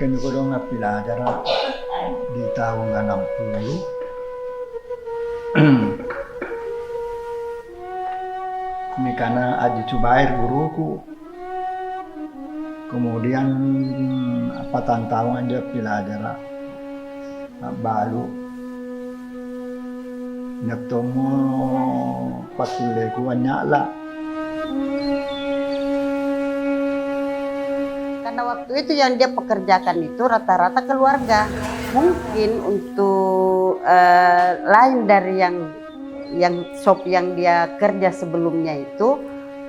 kan ko dong pelajar di tahun 60. Ini karena Haji Subair guruku. Kemudian apa tantangan dia pelajar balu nyatomo patuleku nyala. Karena waktu itu yang dia pekerjakan itu rata-rata keluarga. Mungkin untuk lain dari yang shop yang dia kerja sebelumnya itu,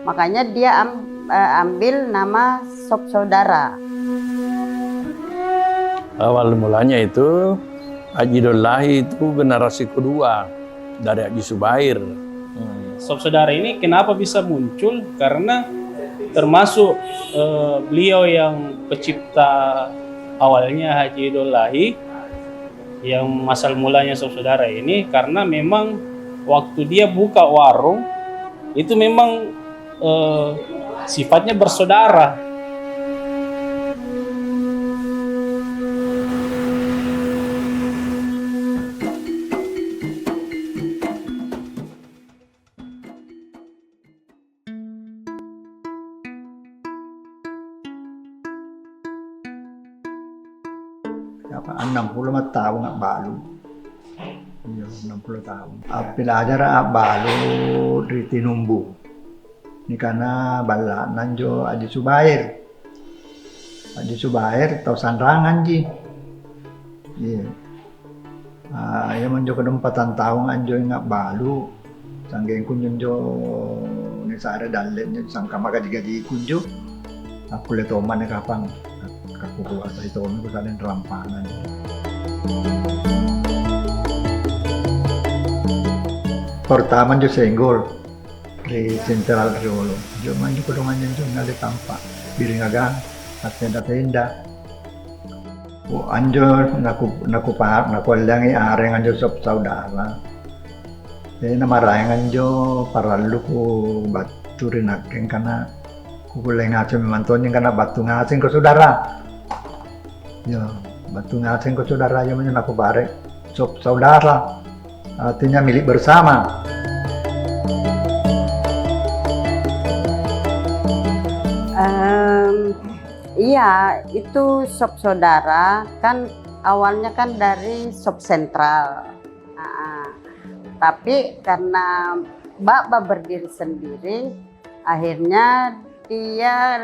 makanya dia ambil nama shop saudara. Awal mulanya itu Haji Dollahi itu generasi kedua dari Haji Subair. Shop saudara ini kenapa bisa muncul? Karena termasuk beliau yang pencipta awalnya Haji Dollahi, yang asal mulanya shop saudara ini, karena memang waktu dia buka warung itu memang sifatnya bersaudara. Apa 60 tahun nggak balu. Iya 60 tahun. Pelajar balu di Tinumbu. Ini karena bala nanjo Haji Subair. Haji Subair tahu sanrangan ji. Iya. Ya menjo kedempatan tahun anjo nggak balu. Sanggeng kunjung jo ni sare dalennya sangka maka gaji kunjung. Aku lihat oman kapan. Aku buat itu aku salin rampangan. Pertama jo senggol di sentral Jolo. Jo maju kedongan jo ngali tampak piring agang tenda. Anjo naku paham naku langi areng anjo sop saudara. Jadi nama rayangan jo paralu ku baturin akeng karena kukuleng ngaceng mantonya karena batu ngaceng ke saudara. Ya, batu ngaceng ke saudara yang aku barek sop saudara, artinya milik bersama. Iya, itu shop saudara kan awalnya kan dari shop sentral. Tapi karena Mbak berdiri sendiri, akhirnya dia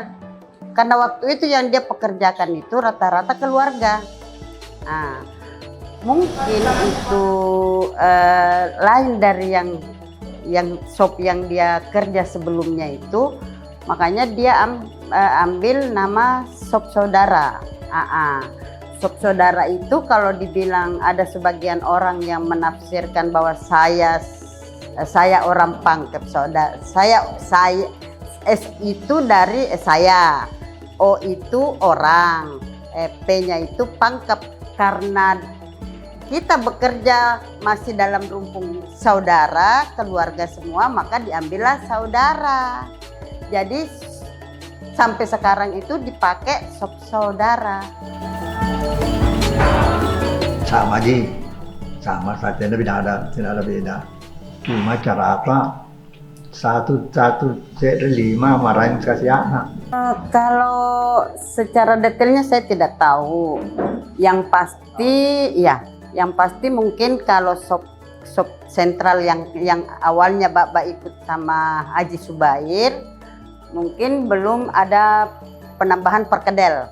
karena waktu itu yang dia pekerjakan itu rata-rata keluarga. Mungkin untuk lain dari yang shop yang dia kerja sebelumnya itu, makanya dia ambil nama shop saudara. Shop saudara itu kalau dibilang ada sebagian orang yang menafsirkan bahwa saya orang Pangkep saudara. Saya S itu dari saya. O itu orang, P-nya itu pangkep. Karena kita bekerja masih dalam rumpun saudara, keluarga semua, maka diambillah saudara. Jadi sampai sekarang itu dipakai shop saudara. Sama ji, sama saja tidak ada beda. Cuma cara apa? Satu dari 5 marahin kasih anak. Kalau secara detailnya saya tidak tahu. Yang pasti mungkin kalau shop sentral yang awalnya Bapak ikut sama Haji Subair, mungkin belum ada penambahan perkedel.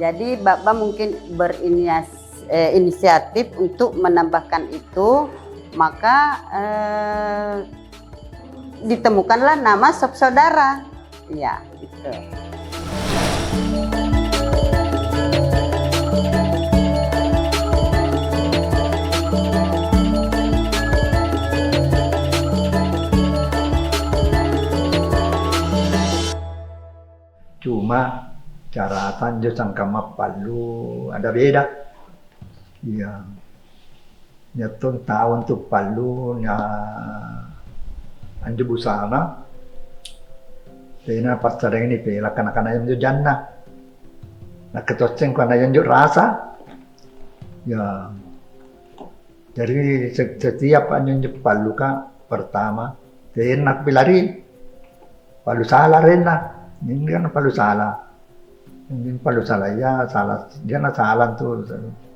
Jadi Bapak mungkin berinisiatif untuk menambahkan itu, maka ditemukanlah nama shop saudara. Ya, gitu. Cuma cara tanjo sangkama palu ada beda. Iya. Nyatun tahun tu palu nya anjo busana. Tena pacareng ni pela kana-kana yang jannah. Nak ketoceng karena yang rasa. Ya, jadi setiap anjing palu ka pertama, nak pilari palu salah rena, ini kan palu salah, ini palu salah ya salah, dia na salah tuh,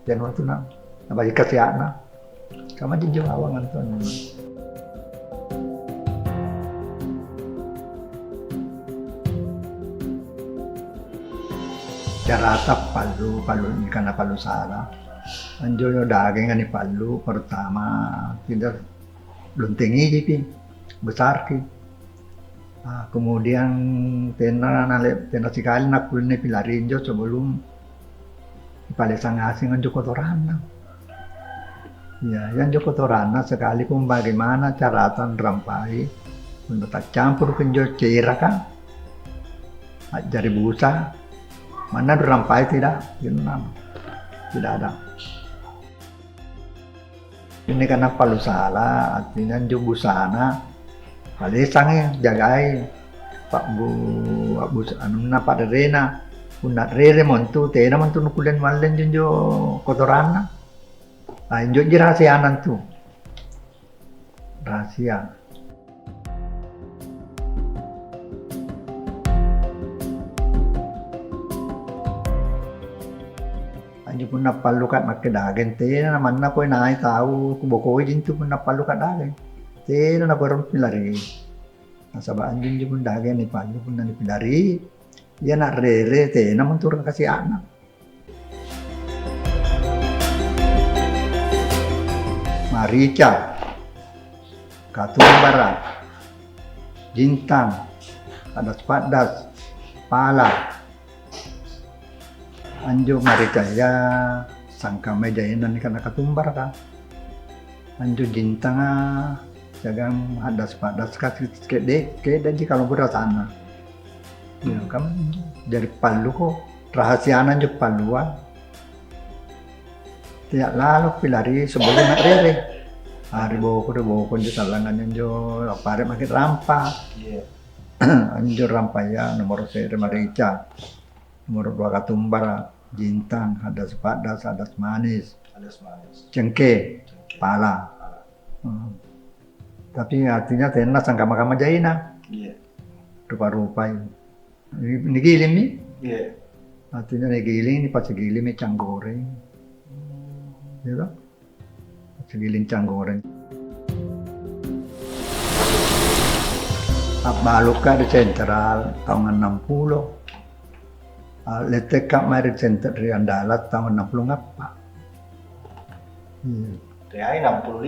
dia waktu na bagi kasihan, sama jinjau awangan tuh. Cara rasa palu ini karena palu salah. Anjo daging ani palu pertama tidak luntingi gitu besar ki. Kemudian tena sekali nak kulne pilarin jo sebelum palesang asing anjo kotoran. Ya, yang jo kotoran sekali pun bagaimana cara rampai untuk tak campur kenjo cera kan. Jari busa mana rampai tidak, tidak ada. Ini karena palu salah, artinya juga busana. Palesang yang jagai Pak Bu anu na Pak Rena, punat rere montu, tena montu nukulen malen junjo kotoran. Nah, junjo rahasianan tu, rahasia. Anjo pun napalukat makke daging tena manna ko naai tahu kuboko jintu pun napalukat daging tena na baru pilari nasaba anjing pun daging ni palu pun ni pilari ya nak rere tena menturun kasih anak marica katumbara jintang padas pala anjo maricaya sangka mejayanan karena katumbar ka anjo jintanga jagang hadas padas kede kalau berasana ya kan jadi palu kok rahasianan jo paluan tiap lalu pilari sebelum nak rere hari boko jo salangan jo pare makin rampa anjo rampaya nomor sere marica nomor 2 katumbar jintang, hadas padas, hadas manis, cengkeh, pala. Tapi artinya tena sangkama-kama jaina. Rupa-rupa ini. Ini giling nih. Artinya ini giling, ini pas giling ini cang goreng. Ya kan? Pas giling cang goreng. Baluka di sentral tahun 60. Letek kak mari center di Andalat tahun 60 ngapa? Dari 65.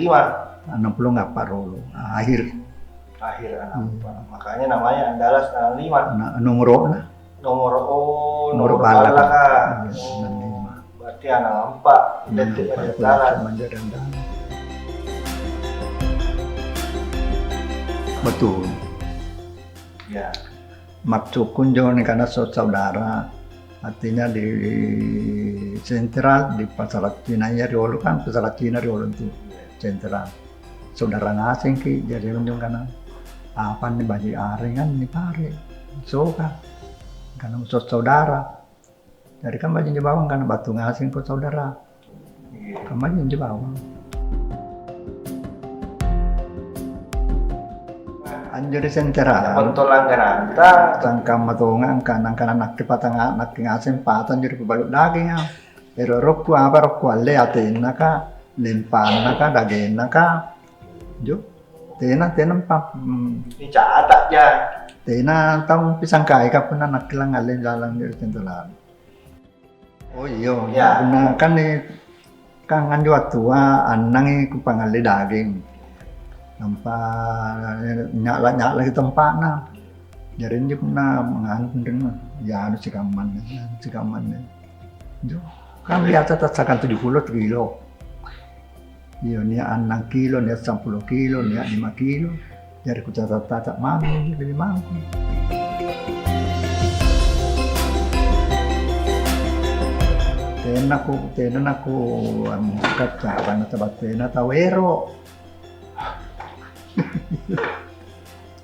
60 ngapa rolo? Akhir. Makanya namanya Andalas 65. Nomor Nomor balak. Iya, Berarti anak 4 letek dari Andalas. Menjadi Andalat. Betul. Ya. Maksud kunjungan karena saudara. Artinya di sentral di pasar Cina ya riolo kan pasar Cina riolo itu sentral saudara asing ki jadi kunjung karena apa nih bagi arengan nih pare so kan karena saudara jadi kan bagi bawang karena batu ngasing ke saudara kemarin di bawang anjir sentral Pentolang gananta. sangka matungan kanan nak patang nak ngasen patan jadi pebaluk daging ya pero rokku alle atena ka lempana ka dagena ka jo tena pap Ini catat ya. tena tam pisang kai ka pun nak kilang alle jalan jadi sentral oh iya Ya. benar kan nih kang anjo tua anang ku pangalle daging nampak nyala di tempat na jadi dia pernah mengandung ya anu sikaman jo kan biasa tasakan 70 kilo iya ni 6 kilo ni 10 kilo ni 5 kilo jadi ku catat mana lebih mampu tena aku kaca karena sebab tena tawero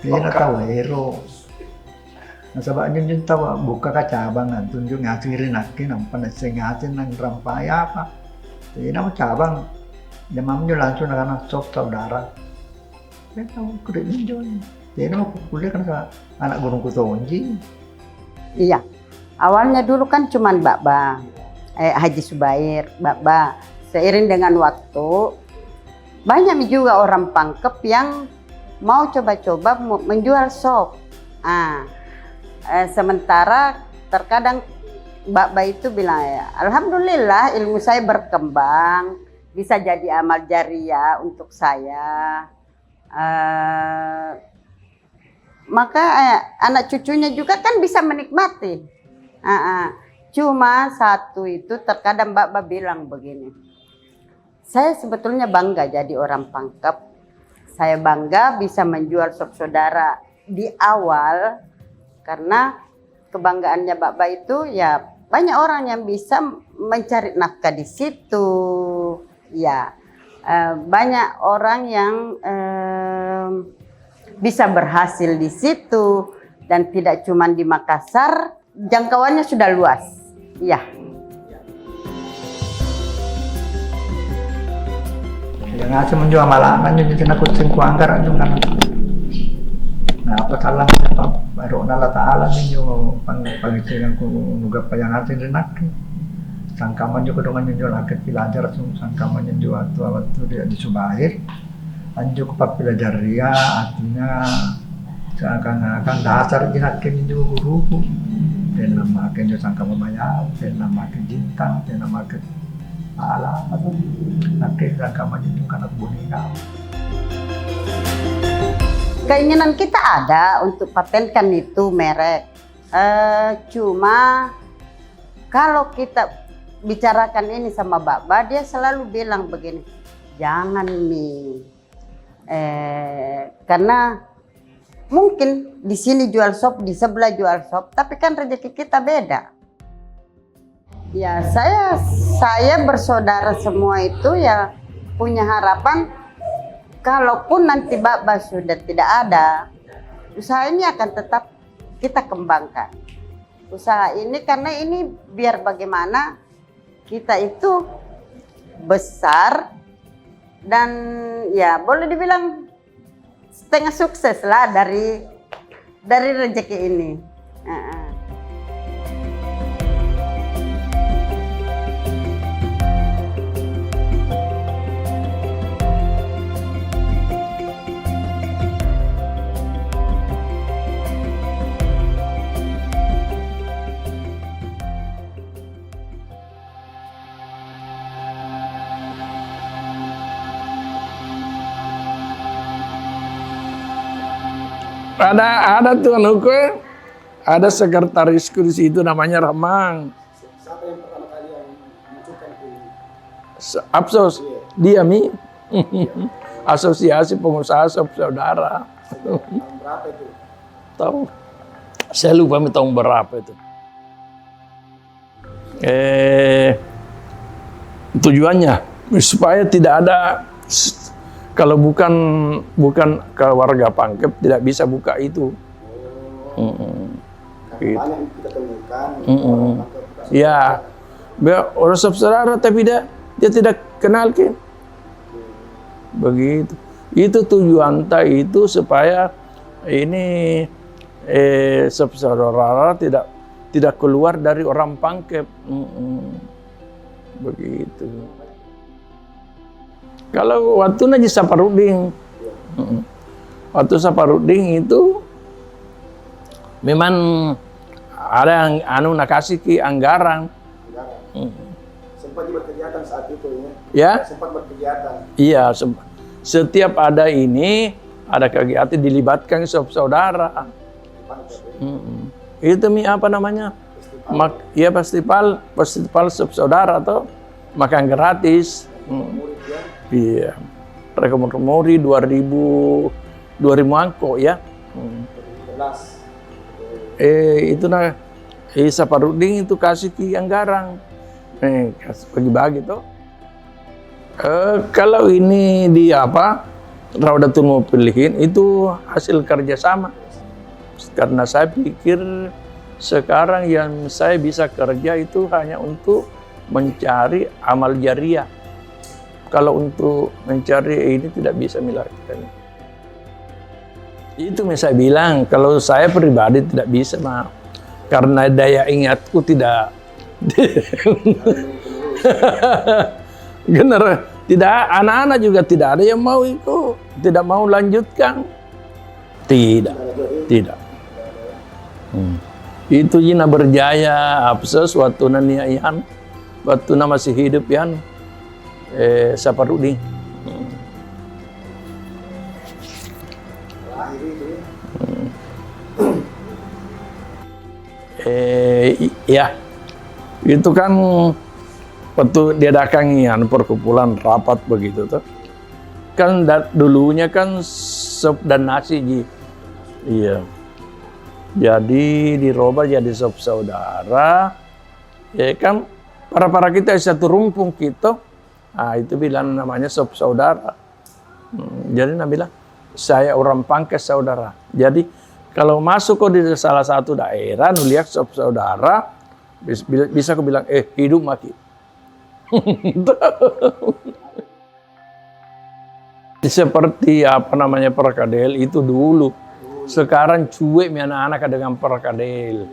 tena tawero Nasabak Junjun tahu buka cabang tunjuk ngasirin aki nampan ngasin nang rampai apa. Jadi nama cabang jamamnya langsung anak sok saudara. Saya tahu kuda Junjun. Jadi nama kuliah kan anak gunung Kutonji. Iya. Awalnya dulu kan cuman Baba, Haji Subair, Baba. Seiring dengan waktu, banyak juga orang Pangkep yang mau coba-coba menjual sop. Sementara terkadang Baba itu bilang, ya, alhamdulillah ilmu saya berkembang, bisa jadi amal jariah untuk saya. Maka anak cucunya juga kan bisa menikmati. Cuma satu itu terkadang Baba bilang begini, saya sebetulnya bangga jadi orang Pangkep. Saya bangga bisa menjual sop saudara di awal karena kebanggaannya Baba itu ya banyak orang yang bisa mencari nafkah di situ. Ya, banyak orang yang bisa berhasil di situ dan tidak cuma di Makassar, jangkauannya sudah luas. Ya. Yang ngasih menjual malangan Junjun aku singku anggar juga. Nah apa salah apa baru Allah Taala ninyo pangitiran ko nuga pa yang atin renak. Sangkaman juga dengan ninyo lakat pilajar sangkaman ninyo atau dia di Subahir. Anjo ko pa pilajar ria artinya seakan-akan dasar ginakin ninyo guru. Dan namakan ninyo sangkaman maya, dan namakan jintang, dan namakan ala atau nanti sangkaman ninyo kanak boneka. Keinginan kita ada untuk patenkan itu merek. Cuma kalau kita bicarakan ini sama Baba, dia selalu bilang begini, jangan Mi, karena mungkin di sini jual sop, di sebelah jual sop, tapi kan rezeki kita beda. Ya saya bersaudara semua itu ya punya harapan. Kalaupun nanti Baba sudah tidak ada, usaha ini akan tetap kita kembangkan. Usaha ini karena ini biar bagaimana kita itu besar dan ya boleh dibilang setengah sukses lah dari rezeki ini. Ada tuh anuku, ada sekretarisku di situ namanya Ramang. Siapa yang pertama kali yang munculkan ke Apsos, dia Mi. Asosiasi Pengusaha Sop Saudara. tahun berapa itu? Tahu? Saya lupa tahun berapa itu. Tujuannya supaya tidak ada, kalau bukan keluarga Pangkep tidak bisa buka itu. Karena banyak yang kita temukan. Ya, orang sop saudara tapi dia tidak kenal kan. Begitu. Itu tujuan itu supaya ini sop saudara tidak keluar dari orang Pangkep. Begitu. Kalau waktu Naji Saparudin, waktu Saparudin itu memang ada yang nakasih ki anggaran. Sempat berkegiatan saat itu Ya? Sempat berkegiatan. Iya, setiap ada ini ada kegiatan dilibatkan sop saudara. Itu Mi apa namanya? Ya festival sop saudara atau makan gratis. Iya, mereka muri 2000 angko ya. 2011. Itu Saparudin itu kasih ki anggaran. Bagi-bagi tuh. Kalau ini di Raudatul Mupilihin itu hasil kerjasama. Karena saya pikir sekarang yang saya bisa kerja itu hanya untuk mencari amal jariah. Kalau untuk mencari ini tidak bisa melakukan. Itu yang saya bilang, kalau saya pribadi tidak bisa, karena daya ingatku tidak. Benar, tidak, anak-anak juga tidak ada yang mau ikut, tidak mau lanjutkan. Tidak. Itu jina berjaya abses waktu nania yan, waktu masih hidup yan, Saparudin. Ya, itu kan waktu diadakan yan perkumpulan rapat begitu tuh, kan dulunya kan sop dan nasi ji, iya. Jadi dirubah jadi sop saudara, ya kan para kita satu rumpung kita, itu bilang namanya sop saudara. Jadi Nabi bilang saya orang Pangkes saudara. Jadi kalau masuk ke di salah satu daerah, lihat sop saudara, bisa aku bilang hidup mati. Seperti apa namanya perkadel itu dulu. Sekarang cuek anak-anak dengan perkadel.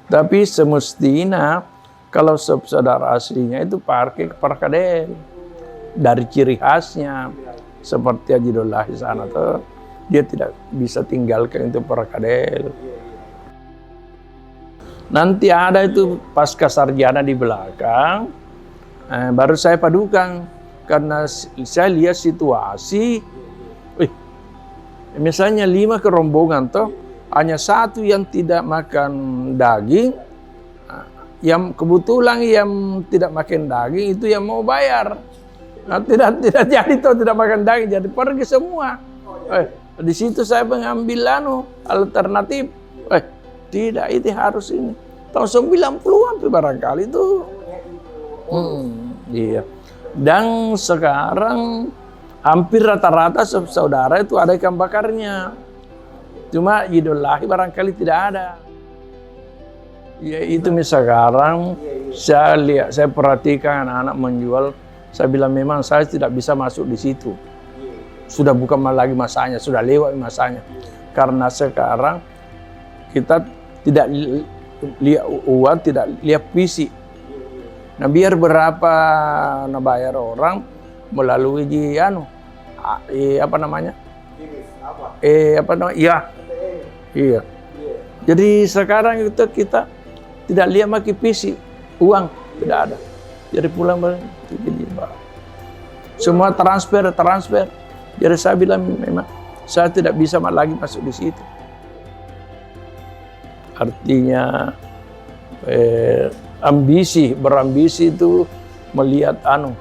Tapi semestinya kalau sop saudara aslinya itu pakai perkadel. Dari ciri khasnya seperti Ajidullah di sana tuh, dia tidak bisa tinggalkan itu perkadel. Nanti ada itu pasca sarjana di belakang, baru saya padukan karena saya lihat situasi. Misalnya 5 kerombongan toh, hanya satu yang tidak makan daging, yang kebetulan yang tidak makan daging itu yang mau bayar. Nah, tidak jadi toh tidak makan daging, jadi pergi semua. Di situ saya mengambil alternatif. Tidak, itu harus ini. Tahun 90-an tuh barangkali itu. Iya. Dan sekarang hampir rata-rata saudara itu ada ikan bakarnya. Cuma Idul-Adha barangkali tidak ada. Ya itu sekarang saya lihat, saya perhatikan anak-anak menjual. Saya bilang memang saya tidak bisa masuk di situ. Sudah bukan lagi masanya, sudah lewat masanya. Karena sekarang kita tidak lihat uang, tidak lihat fisik. Nah biar berapa bayar orang melalui apa namanya? Iya. Jadi sekarang itu kita tidak lihat lagi fisik, uang tidak ada. Jadi pulang semua transfer. Jadi saya bilang memang saya tidak bisa lagi masuk di situ. Artinya berambisi itu melihat apa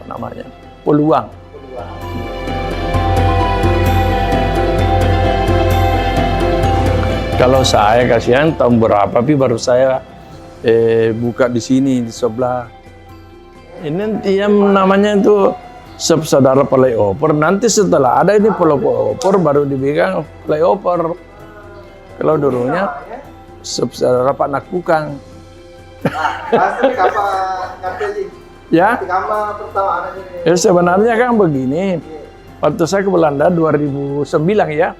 namanya, peluang. Kalau saya kasihan tahun berapa baru saya buka di sini di sebelah. Ini yang namanya itu sop saudara playover. Nanti setelah ada ini playover baru dibilang playover. Kalau dulunya sop saudara Pak Nakukang. Pasti kapan Ya. pertama anaknya. Sebenarnya kan begini. Waktu saya ke Belanda 2009 ya.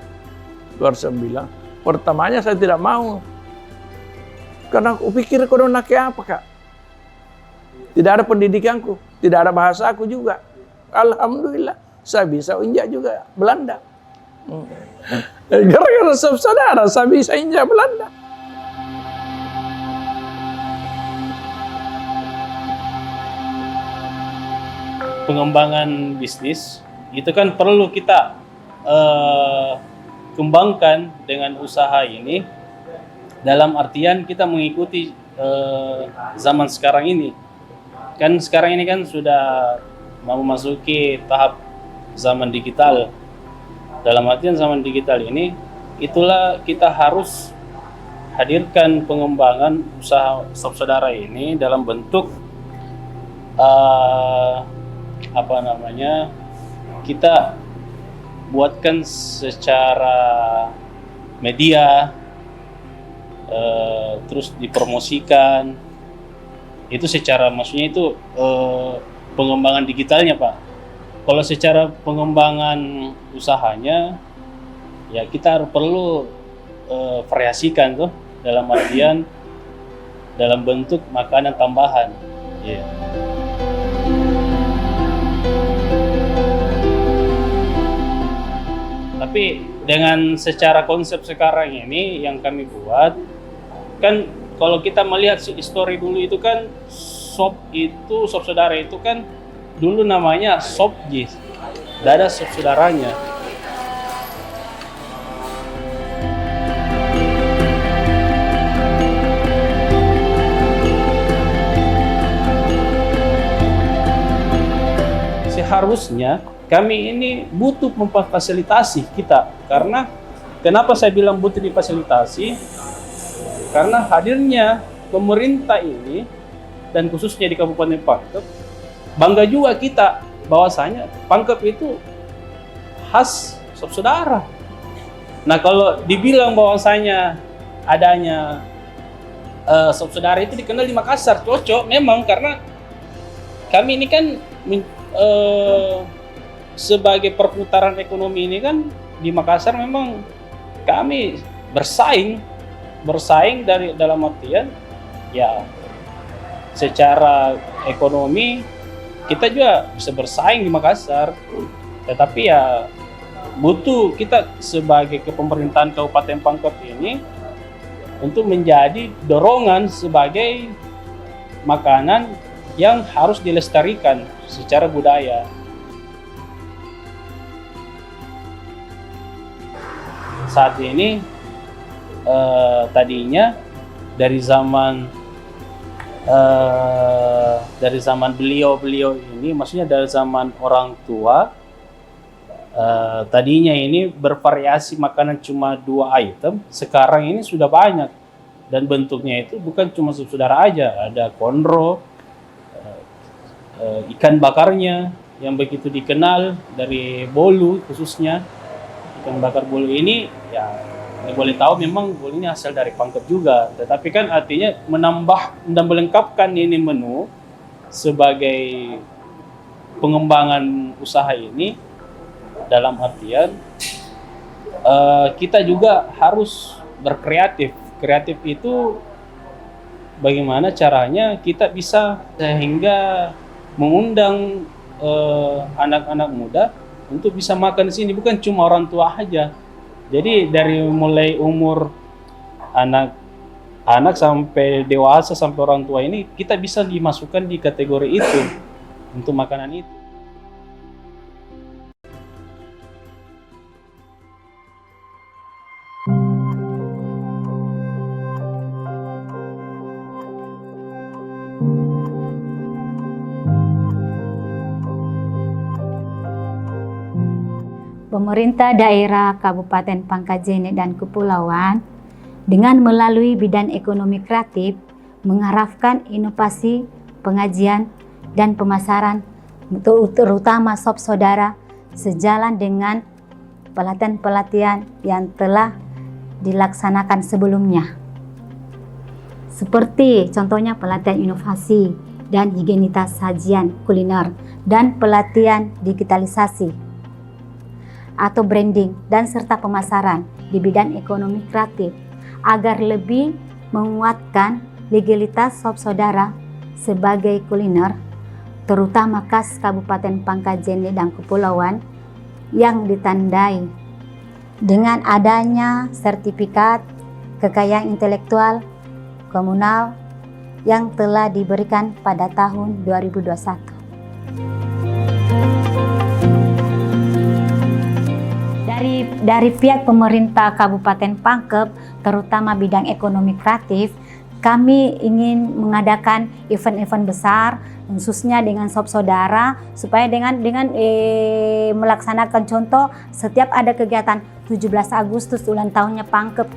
2009. Pertamanya saya tidak mau. Karena aku pikir corona kayak apa, Kak? Tidak ada pendidikanku, tidak ada bahasaku juga. Alhamdulillah, saya bisa injak juga Belanda. Gara-gara saudara, saya bisa injak Belanda. Pengembangan bisnis itu kan perlu kita kembangkan dengan usaha ini, dalam artian kita mengikuti zaman sekarang ini. Kan sekarang ini kan sudah mau memasuki tahap zaman digital. Dalam artian zaman digital ini, itulah kita harus hadirkan pengembangan usaha sop saudara ini dalam bentuk apa namanya, kita buatkan secara media, terus dipromosikan. Itu secara maksudnya itu pengembangan digitalnya, Pak. Kalau secara pengembangan usahanya, ya kita perlu variasikan tuh, dalam artian dalam bentuk makanan tambahan. Yeah. Tapi dengan secara konsep sekarang ini yang kami buat, kan kalau kita melihat histori dulu itu kan sop saudara itu kan dulu namanya sop Jis. Tidak ada sop saudaranya. Seharusnya kami ini butuh memfasilitasi kita, karena kenapa saya bilang butuh difasilitasi? Karena hadirnya pemerintah ini dan khususnya di Kabupaten Pangkep, bangga juga kita bahwasanya Pangkep itu khas sop saudara. Nah, kalau dibilang bahwasanya adanya sop saudara itu dikenal di Makassar, cocok memang, karena kami ini kan sebagai perputaran ekonomi ini kan di Makassar memang kami bersaing dari dalam artian ya secara ekonomi kita juga bisa bersaing di Makassar, tetapi ya butuh kita sebagai kepemerintahan Kabupaten Pangkep ini untuk menjadi dorongan sebagai makanan yang harus dilestarikan secara budaya. Saat ini tadinya dari zaman beliau ini, maksudnya dari zaman orang tua, tadinya ini bervariasi makanan cuma 2 item, sekarang ini sudah banyak dan bentuknya itu bukan cuma sop saudara aja, ada konro, ikan bakarnya yang begitu dikenal dari Bolu khususnya. Ikan bakar Bolu ini ya boleh tahu memang Bolu ini asal dari Pangkep juga, tetapi kan artinya menambah dan melengkapkan ini menu sebagai pengembangan usaha ini, dalam artian kita juga harus berkreatif. Kreatif itu bagaimana caranya kita bisa sehingga mengundang anak-anak muda untuk bisa makan di sini, bukan cuma orang tua aja. Jadi dari mulai umur anak sampai dewasa sampai orang tua ini kita bisa dimasukkan di kategori itu untuk makanan itu. Pemerintah daerah Kabupaten Pangkajene dan Kepulauan dengan melalui bidang ekonomi kreatif mengarahkan inovasi, pengajian, dan pemasaran terutama sop saudara sejalan dengan pelatihan-pelatihan yang telah dilaksanakan sebelumnya. Seperti contohnya pelatihan inovasi dan higienitas sajian kuliner dan pelatihan digitalisasi atau branding dan serta pemasaran di bidang ekonomi kreatif agar lebih menguatkan legalitas sop saudara sebagai kuliner terutama khas Kabupaten Pangkajene dan Kepulauan yang ditandai dengan adanya sertifikat kekayaan intelektual komunal yang telah diberikan pada tahun 2021. Dari pihak pemerintah Kabupaten Pangkep, terutama bidang ekonomi kreatif, kami ingin mengadakan event-event besar, khususnya dengan sop saudara, supaya dengan melaksanakan contoh setiap ada kegiatan 17 Agustus ulang tahunnya Pangkep,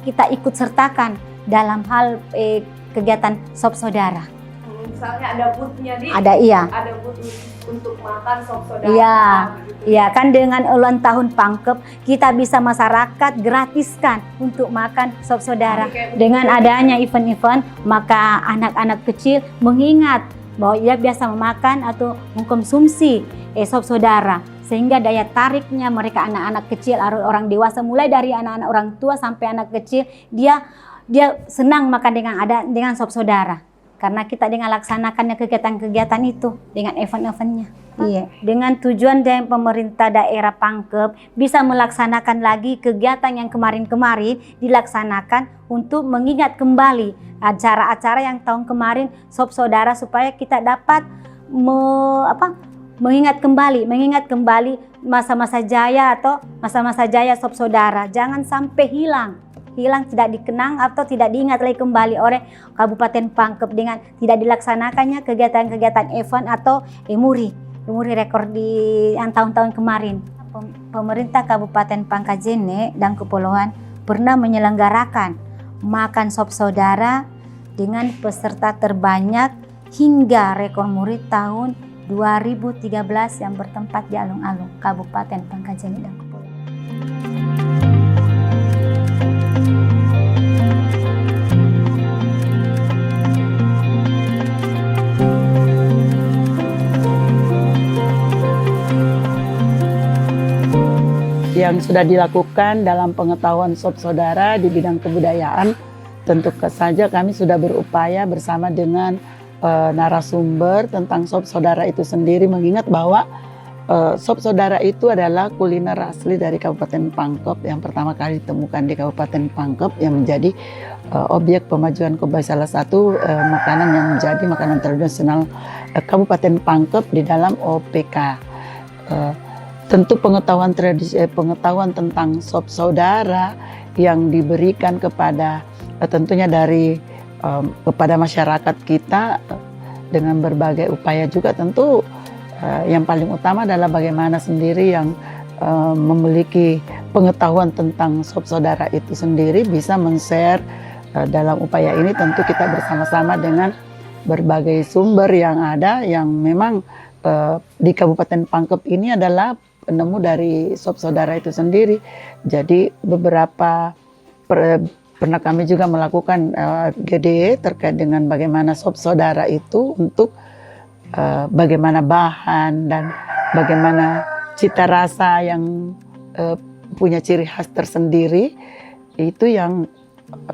kita ikut sertakan dalam hal kegiatan sop saudara. misalnya ada booth-nya di Ada, iya. ada booth untuk makan sop saudara. Iya, gitu. iya kan dengan ulang tahun Pangkep kita bisa masyarakat gratiskan untuk makan sop saudara. Dengan adanya event-event maka anak-anak kecil mengingat bahwa ia biasa memakan atau mengkonsumsi sop saudara, sehingga daya tariknya mereka anak-anak kecil, orang dewasa, mulai dari anak-anak orang tua sampai anak kecil, dia senang makan dengan sop saudara. Karena kita dengan laksanakannya kegiatan-kegiatan itu dengan event-eventnya. Iya, dengan tujuan dari pemerintah daerah Pangkep bisa melaksanakan lagi kegiatan yang kemarin-kemarin dilaksanakan untuk mengingat kembali acara-acara yang tahun kemarin sop saudara, supaya kita dapat mengingat kembali masa-masa jaya atau masa-masa jaya sop saudara. Jangan sampai hilang, tidak dikenang atau tidak diingat lagi kembali oleh Kabupaten Pangkep dengan tidak dilaksanakannya kegiatan-kegiatan event atau muri rekor di yang tahun-tahun kemarin. Pemerintah Kabupaten Pangkajene dan Kepulauan pernah menyelenggarakan makan sop saudara dengan peserta terbanyak hingga rekor muri tahun 2013 yang bertempat di alun-alun Kabupaten Pangkajene dan Kepulauan. Yang sudah dilakukan dalam pengetahuan sop saudara di bidang kebudayaan, tentu saja kami sudah berupaya bersama dengan narasumber tentang sop saudara itu sendiri, mengingat bahwa sop saudara itu adalah kuliner asli dari Kabupaten Pangkep yang pertama kali ditemukan di Kabupaten Pangkep, yang menjadi objek pemajuan salah satu makanan yang menjadi makanan tradisional Kabupaten Pangkep di dalam OPK. Tentu pengetahuan tentang sop saudara yang diberikan kepada tentunya dari kepada masyarakat kita dengan berbagai upaya juga, tentu yang paling utama adalah bagaimana sendiri yang memiliki pengetahuan tentang sop saudara itu sendiri bisa men-share dalam upaya ini. Tentu kita bersama-sama dengan berbagai sumber yang ada, yang memang di Kabupaten Pangkep ini adalah penemu dari sop saudara itu sendiri. Jadi beberapa pernah kami juga melakukan GDE terkait dengan bagaimana sop saudara itu, untuk bagaimana bahan dan bagaimana cita rasa yang punya ciri khas tersendiri, itu yang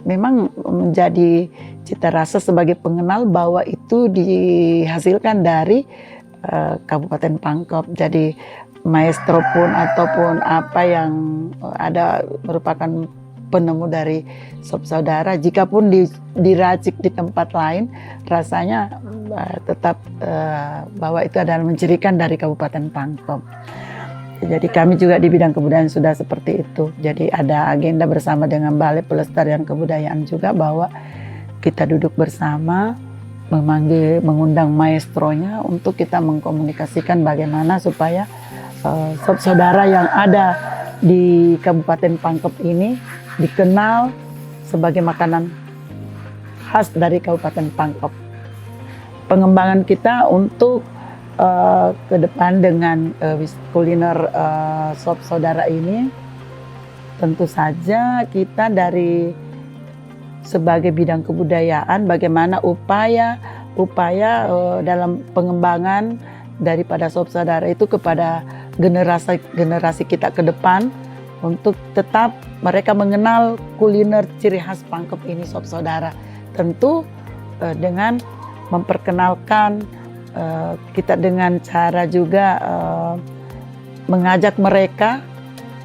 memang menjadi cita rasa sebagai pengenal bahwa itu dihasilkan dari Kabupaten Pangkep. Jadi maestro pun ataupun apa yang ada merupakan penemu dari sop saudara, jika pun diracik di tempat lain, rasanya tetap bahwa itu adalah mencirikan dari Kabupaten Pangkep. Jadi kami juga di bidang kebudayaan sudah seperti itu. Jadi ada agenda bersama dengan Balai Pelestarian Kebudayaan juga, bahwa kita duduk bersama, mengundang maestronya untuk kita mengkomunikasikan bagaimana supaya sop saudara yang ada di Kabupaten Pangkep ini dikenal sebagai makanan khas dari Kabupaten Pangkep. Pengembangan kita untuk ke depan dengan kuliner sop saudara ini, tentu saja kita dari sebagai bidang kebudayaan bagaimana upaya dalam pengembangan daripada sop saudara itu kepada generasi kita ke depan, untuk tetap mereka mengenal kuliner ciri khas Pangkep ini, sop saudara. Tentu dengan memperkenalkan kita dengan cara juga mengajak mereka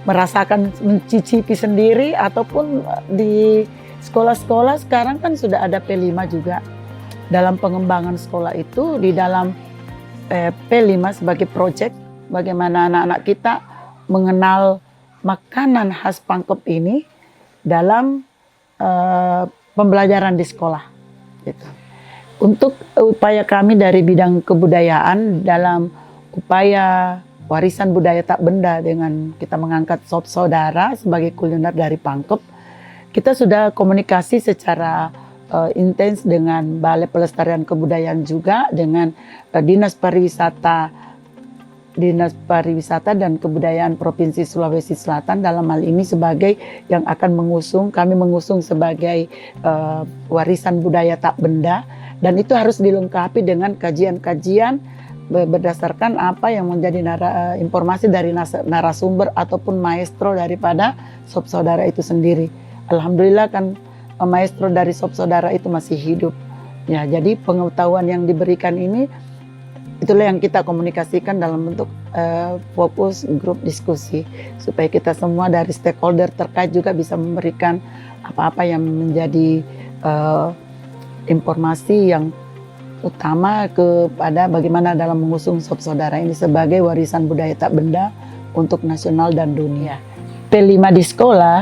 merasakan, mencicipi sendiri, ataupun di sekolah-sekolah sekarang kan sudah ada P5 juga. Dalam pengembangan sekolah itu, di dalam P5 sebagai proyek, bagaimana anak-anak kita mengenal makanan khas Pangkep ini dalam pembelajaran di sekolah. Gitu. Untuk upaya kami dari bidang kebudayaan dalam upaya warisan budaya tak benda dengan kita mengangkat sop saudara sebagai kuliner dari Pangkep, kita sudah komunikasi secara intens dengan Balai Pelestarian Kebudayaan juga, dengan Dinas Pariwisata dan Kebudayaan Provinsi Sulawesi Selatan dalam hal ini sebagai yang akan kami mengusung sebagai warisan budaya tak benda, dan itu harus dilengkapi dengan kajian-kajian berdasarkan apa yang menjadi informasi dari narasumber ataupun maestro daripada Sob Saudara itu sendiri. Alhamdulillah kan maestro dari Sob Saudara itu masih hidup. Ya, jadi pengetahuan yang diberikan ini itulah yang kita komunikasikan dalam bentuk fokus grup diskusi, supaya kita semua dari stakeholder terkait juga bisa memberikan apa-apa yang menjadi informasi yang utama kepada bagaimana dalam mengusung Sob Saudara ini sebagai warisan budaya tak benda untuk nasional dan dunia. P5 di sekolah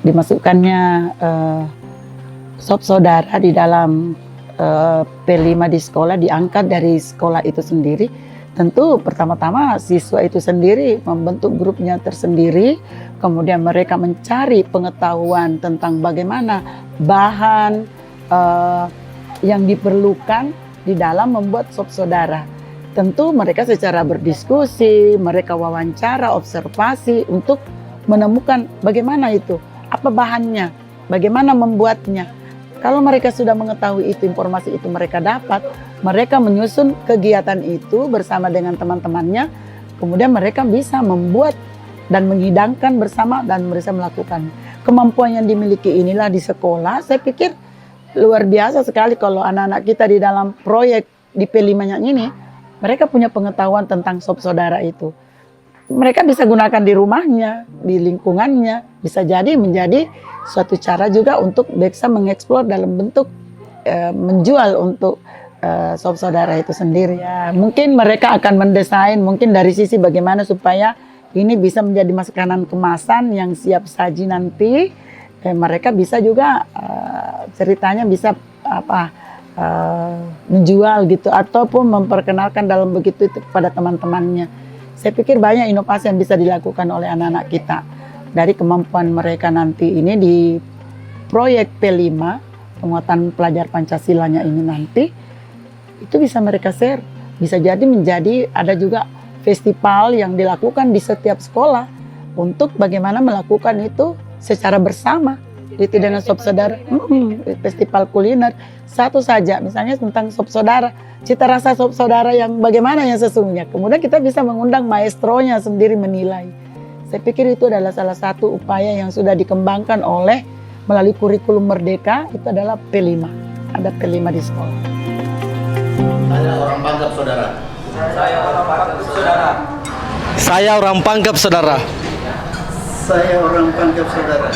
dimasukkannya Sob Saudara di dalam P5 di sekolah, diangkat dari sekolah itu sendiri. Tentu pertama-tama siswa itu sendiri membentuk grupnya tersendiri, kemudian mereka mencari pengetahuan tentang bagaimana bahan yang diperlukan di dalam membuat Sob Saudara. Tentu mereka secara berdiskusi, mereka wawancara, observasi untuk menemukan bagaimana itu, apa bahannya, bagaimana membuatnya. Kalau mereka sudah mengetahui itu, informasi itu mereka dapat, mereka menyusun kegiatan itu bersama dengan teman-temannya, kemudian mereka bisa membuat dan menghidangkan bersama dan bisa melakukan. Kemampuan yang dimiliki inilah di sekolah, saya pikir luar biasa sekali kalau anak-anak kita di dalam proyek di P5-nya ini, mereka punya pengetahuan tentang Sob Saudara itu. Mereka bisa gunakan di rumahnya, di lingkungannya, bisa jadi menjadi suatu cara juga untuk bisa mengeksplor dalam bentuk menjual untuk Sob Saudara itu sendiri. Ya, mungkin mereka akan mendesain mungkin dari sisi bagaimana supaya ini bisa menjadi makanan kemasan yang siap saji nanti. Mereka bisa juga ceritanya bisa menjual gitu ataupun memperkenalkan dalam begitu itu kepada teman-temannya. Saya pikir banyak inovasi yang bisa dilakukan oleh anak-anak kita dari kemampuan mereka nanti ini di proyek P5 penguatan pelajar Pancasilanya ini nanti itu bisa mereka share, bisa jadi menjadi ada juga festival yang dilakukan di setiap sekolah untuk bagaimana melakukan itu secara bersama itu dengan Sob Saudara. Festival kuliner satu saja misalnya tentang Sob Saudara, cita rasa Sob Saudara yang bagaimana yang sesungguhnya, kemudian kita bisa mengundang maestronya sendiri menilai. Saya pikir itu adalah salah satu upaya yang sudah dikembangkan oleh melalui kurikulum Merdeka, itu adalah P5, ada P5 di sekolah. Saya orang Pangkep, saudara. Saya orang Pangkep, saudara. Saya orang Pangkep, saudara. Saya orang Pangkep, saudara.